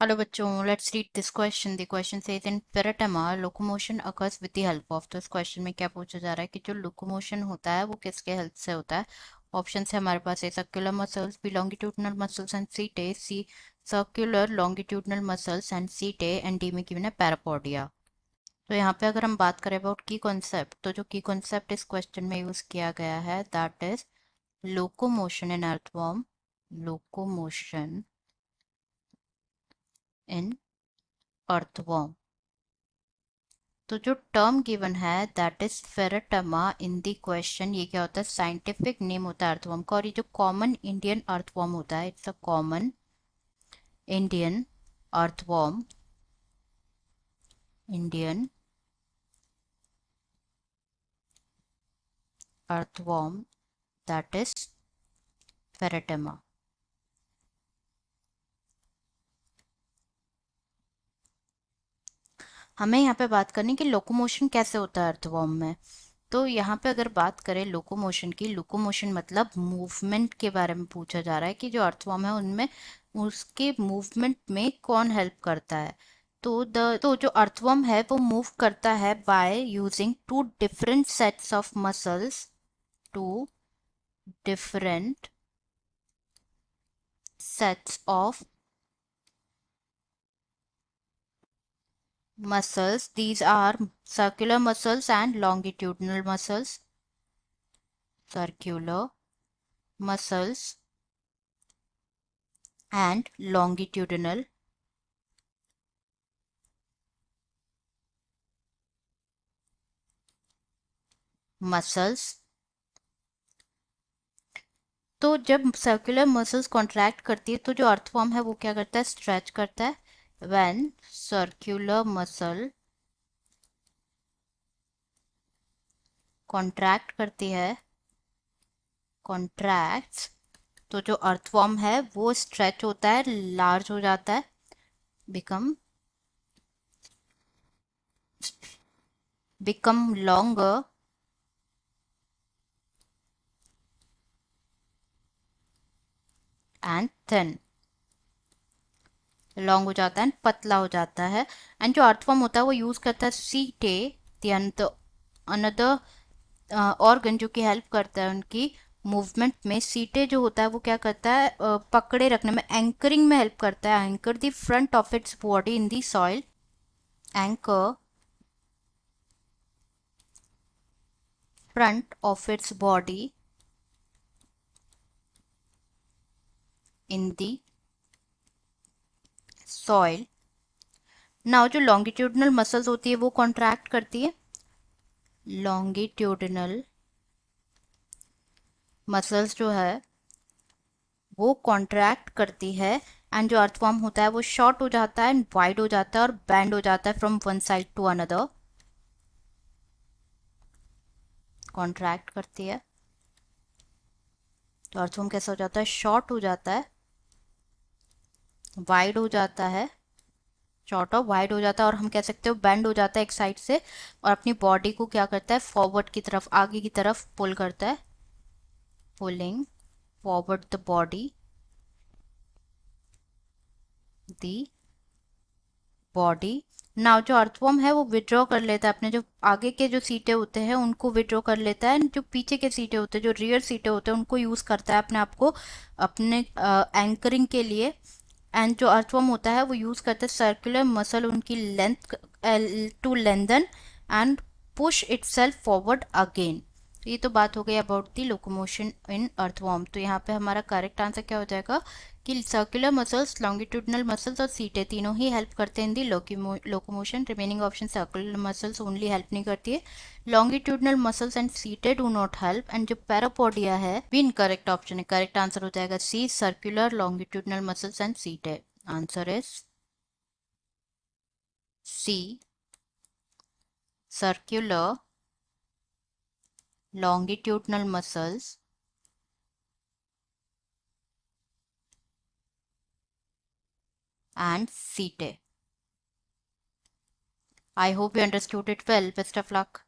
Hello बच्चों, let's read this question. The question says in Paratama, locomotion occurs with the help of. तो इस question में क्या पूछा जा रहा है कि जो लोकोमोशन होता है वो किसके हेल्प से होता है। ऑप्शन है हमारे पास A circular muscles, B longitudinal muscles and setae, C circular longitudinal muscles and setae and D में गिवन है पैरापोडिया। तो यहाँ पे अगर हम बात करें अबाउट की कॉन्सेप्ट, तो जो की कॉन्सेप्ट इस क्वेश्चन में यूज किया गया है that is locomotion in earthworm, locomotion in earthworm. तो जो टर्म गिवन है that is pheretima in the question, ये क्या होता है, साइंटिफिक नेम होता है अर्थवॉर्म का, और ये जो कॉमन इंडियन अर्थवॉर्म होता है, it's a common Indian earthworm, Indian earthworm that is pheretima. हमें यहाँ पे बात करनी कि लोकोमोशन कैसे होता है अर्थवॉर्म में। तो यहाँ पे अगर बात करें लोकोमोशन की, लोकोमोशन मतलब मूवमेंट के बारे में पूछा जा रहा है कि जो अर्थवॉर्म है उनमें उसके मूवमेंट में कौन हेल्प करता है। तो जो अर्थवॉर्म है वो मूव करता है by using two different sets of muscles, two different sets of muscles. These are circular muscles and longitudinal muscles. Circular muscles and longitudinal muscles. तो जब सर्कुलर मसल्स कॉन्ट्रैक्ट करती है तो जो अर्थवॉर्म है वो क्या करता है, स्ट्रेच करता है। व्हेन सर्कुलर मसल कॉन्ट्रैक्ट करती है, कॉन्ट्रैक्ट्स, तो जो अर्थवॉर्म है वो स्ट्रेच होता है, लार्ज हो जाता है, become become longer and thin, long हो जाता है, पतला हो जाता है। एंड जो अर्थवॉर्म होता है वो यूज करता है सीटे, अनदर ऑर्गन जो कि हेल्प करता है उनकी मूवमेंट में। सीटे जो होता है वो क्या करता है, पकड़े रखने में, एंकरिंग में हेल्प करता है। Anchor the front of its body in the soil, anchor front of its body in the soil. Now जो लॉन्गिट्यूडनल मसल्स होती है वो कॉन्ट्रैक्ट करती है, लॉन्गिट्यूडनल मसल्स जो है वो कॉन्ट्रैक्ट करती है। एंड जो अर्थवॉर्म होता है वो शॉर्ट हो जाता है एंड वाइड हो जाता है और बैंड हो जाता है from one side to another. Contract करती है तो अर्थवॉर्म कैसा हो जाता है, शॉर्ट हो जाता है, वाइड हो जाता है, शॉर्ट और वाइड हो जाता है, और हम कह सकते हो बैंड हो जाता है एक साइड से, और अपनी बॉडी को क्या करता है, फॉरवर्ड की तरफ, आगे की तरफ पुल करता है, pulling forward the body, the body. Now जो अर्थवॉर्म है वो विड्रॉ कर लेता है अपने जो आगे के जो सीटें होते हैं उनको विड्रॉ कर लेता है, जो पीछे के सीटें होते हैं, जो रियर सीटें होते हैं, उनको यूज करता है अपने आप को अपने एंकरिंग के लिए। एंड जो अर्थवॉर्म होता है वो यूज करता है सर्कुलर मसल उनकी length to lengthen and push itself forward again. तो ये तो बात हो गई about the locomotion in earthworm. तो यहाँ पे हमारा करेक्ट आंसर क्या हो जाएगा कि सर्कुलर मसल्स, लॉन्गिट्यूडनल मसल्स और सीटें तीनों ही हेल्प करते हैं in the locomotion. Remaining option circular muscles only help नहीं करती है, लॉन्गिट्यूडनल मसल्स एंड सीटें डू नॉट हेल्प। एंड जो पैरापोडिया है भी इनकरेक्ट ऑप्शन है, करेक्ट आंसर हो जाएगा C, circular longitudinal muscles and सीटें। Answer is C, circular longitudinal muscles and setae. I hope you understood it well. Best of luck.